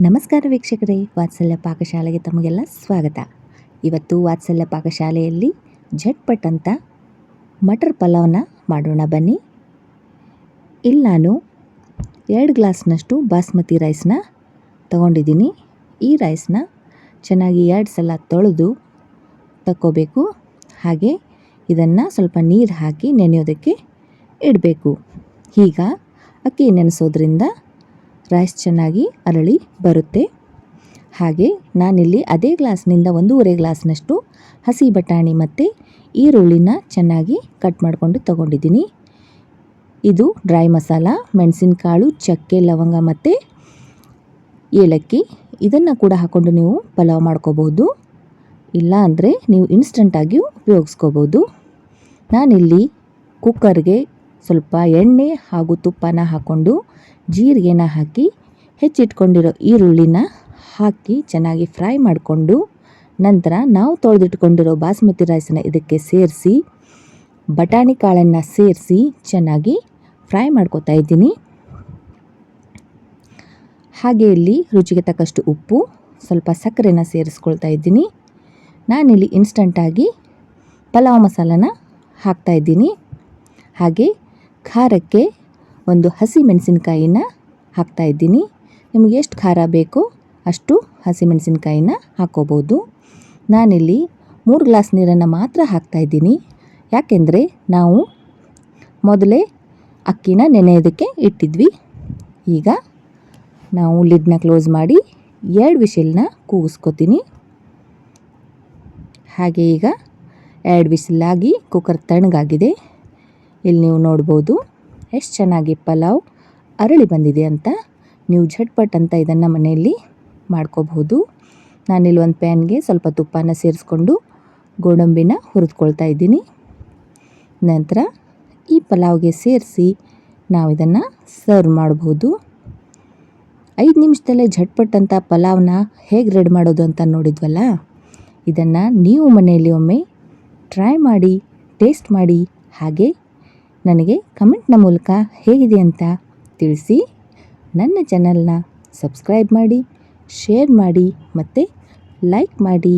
ನಮಸ್ಕಾರ ವೀಕ್ಷಕರೇ, ವಾತ್ಸಲ್ಯ ಪಾಕಶಾಲೆಗೆ ತಮಗೆಲ್ಲ ಸ್ವಾಗತ. ಇವತ್ತು ವಾತ್ಸಲ್ಯ ಪಾಕಶಾಲೆಯಲ್ಲಿ ಝಟ್ಪಟ್ ಅಂತ ಮಟರ್ ಪಲಾವ್ನ ಮಾಡೋಣ ಬನ್ನಿ. ಇಲ್ಲಿ ನಾನು 2 ಗ್ಲಾಸ್ನಷ್ಟು ಬಾಸ್ಮತಿ ರೈಸ್ನ ತಗೊಂಡಿದ್ದೀನಿ. ಈ ರೈಸ್ನ ಚೆನ್ನಾಗಿ 2 ಸಲ ತೊಳೆದು ತಕ್ಕೋಬೇಕು. ಹಾಗೆ ಇದನ್ನು ಸ್ವಲ್ಪ ನೀರು ಹಾಕಿ ನೆನೆಯೋದಕ್ಕೆ ಇಡಬೇಕು. ಈಗ ಅಕ್ಕಿ ನೆನೆಸೋದ್ರಿಂದ ರೈಸ್ ಚೆನ್ನಾಗಿ ಅರಳಿ ಬರುತ್ತೆ. ಹಾಗೆ ನಾನಿಲ್ಲಿ ಅದೇ ಗ್ಲಾಸ್ನಿಂದ 1.5 ಗ್ಲಾಸ್ನಷ್ಟು ಹಸಿ ಬಟಾಣಿ ಮತ್ತು ಈರುಳ್ಳಿನ ಚೆನ್ನಾಗಿ ಕಟ್ ಮಾಡಿಕೊಂಡು ತಗೊಂಡಿದ್ದೀನಿ. ಇದು ಡ್ರೈ ಮಸಾಲ, ಮೆಣಸಿನಕಾಳು, ಚಕ್ಕೆ, ಲವಂಗ ಮತ್ತು ಏಲಕ್ಕಿ ಇದನ್ನು ಕೂಡ ಹಾಕ್ಕೊಂಡು ನೀವು ಪಲಾವ್ ಮಾಡ್ಕೋಬಹುದು. ಇಲ್ಲ ಅಂದರೆ ನೀವು ಇನ್ಸ್ಟಂಟಾಗಿಯೂ ಉಪಯೋಗಿಸ್ಕೋಬೋದು. ನಾನಿಲ್ಲಿ ಕುಕ್ಕರ್ಗೆ ಸ್ವಲ್ಪ ಎಣ್ಣೆ ಹಾಗೂ ತುಪ್ಪನ ಹಾಕ್ಕೊಂಡು ಜೀರಿಗೆನ ಹಾಕಿ ಹೆಚ್ಚಿಟ್ಕೊಂಡಿರೋ ಈರುಳ್ಳಿನ ಹಾಕಿ ಚೆನ್ನಾಗಿ ಫ್ರೈ ಮಾಡಿಕೊಂಡು ನಂತರ ನಾವು ತೊಳೆದಿಟ್ಕೊಂಡಿರೋ ಬಾಸ್ಮತಿ ರೈಸನ್ನ ಇದಕ್ಕೆ ಸೇರಿಸಿ ಬಟಾಣಿ ಕಾಳನ್ನು ಸೇರಿಸಿ ಚೆನ್ನಾಗಿ ಫ್ರೈ ಮಾಡ್ಕೊತಾ ಇದ್ದೀನಿ. ಹಾಗೆ ಇಲ್ಲಿ ರುಚಿಗೆ ತಕ್ಕಷ್ಟು ಉಪ್ಪು, ಸ್ವಲ್ಪ ಸಕ್ಕರೆನ ಸೇರಿಸ್ಕೊಳ್ತಾ ಇದ್ದೀನಿ. ನಾನಿಲ್ಲಿ ಇನ್ಸ್ಟಂಟಾಗಿ ಪಲಾವ್ ಮಸಾಲನ ಹಾಕ್ತಾಯಿದ್ದೀನಿ. ಹಾಗೆ ಖಾರಕ್ಕೆ ಒಂದು ಹಸಿ ಮೆಣಸಿನ್ಕಾಯಿನ ಹಾಕ್ತಾಯಿದ್ದೀನಿ. ನಿಮಗೆ ಎಷ್ಟು ಖಾರ ಬೇಕೋ ಅಷ್ಟು ಹಸಿಮೆಣಸಿನ್ಕಾಯಿನ ಹಾಕ್ಕೋಬೋದು. ನಾನಿಲ್ಲಿ 3 ಗ್ಲಾಸ್ ನೀರನ್ನು ಮಾತ್ರ ಹಾಕ್ತಾಯಿದ್ದೀನಿ. ಯಾಕೆಂದರೆ ನಾವು ಮೊದಲೇ ಅಕ್ಕಿನ ನೆನೆಯೋದಕ್ಕೆ ಇಟ್ಟಿದ್ವಿ. ಈಗ ನಾವು ಲಿಡ್ನ ಕ್ಲೋಸ್ ಮಾಡಿ 2 ವಿಷಲ್ನ ಕೂಗಿಸ್ಕೊತೀನಿ. ಹಾಗೆ ಈಗ 2 ವಿಷಲಾಗಿ ಕುಕ್ಕರ್ ತಣ್ಣಗಾಗಿದೆ. ಇಲ್ಲಿ ನೀವು ನೋಡ್ಬೋದು ಎಷ್ಟು ಚೆನ್ನಾಗಿ ಪಲಾವ್ ಅರಳಿ ಬಂದಿದೆ ಅಂತ. ನೀವು ಝಟ್ಪಟ್ ಅಂತ ಇದನ್ನು ಮನೆಯಲ್ಲಿ ಮಾಡ್ಕೋಬಹುದು. ನಾನಿಲ್ಲಿ ಒಂದು ಪ್ಯಾನ್ಗೆ ಸ್ವಲ್ಪ ತುಪ್ಪನ ಸೇರಿಸ್ಕೊಂಡು ಗೋಡಂಬಿನ ಹುರಿದ್ಕೊಳ್ತಾ ಇದ್ದೀನಿ. ನಂತರ ಈ ಪಲಾವ್ಗೆ ಸೇರಿಸಿ ನಾವು ಇದನ್ನು ಸರ್ವ್ ಮಾಡ್ಬೋದು. 5 ನಿಮಿಷದಲ್ಲೇ ಝಟ್ಪಟ್ ಅಂತ ಪಲಾವ್ನ ಹೇಗೆ ರೆಡಿ ಮಾಡೋದು ಅಂತ ನೋಡಿದ್ವಲ್ಲ. ಇದನ್ನು ನೀವು ಮನೆಯಲ್ಲಿ ಒಮ್ಮೆ ಟ್ರೈ ಮಾಡಿ, ಟೇಸ್ಟ್ ಮಾಡಿ, ಹಾಗೆ ನನಗೆ ಕಮೆಂಟ್ನ ಮೂಲಕ ಹೇಗಿದೆ ಅಂತ ತಿಳಿಸಿ. ನನ್ನ ಚಾನಲ್ನ ಸಬ್ಸ್ಕ್ರೈಬ್ ಮಾಡಿ, ಶೇರ್ ಮಾಡಿ ಮತ್ತು ಲೈಕ್ ಮಾಡಿ.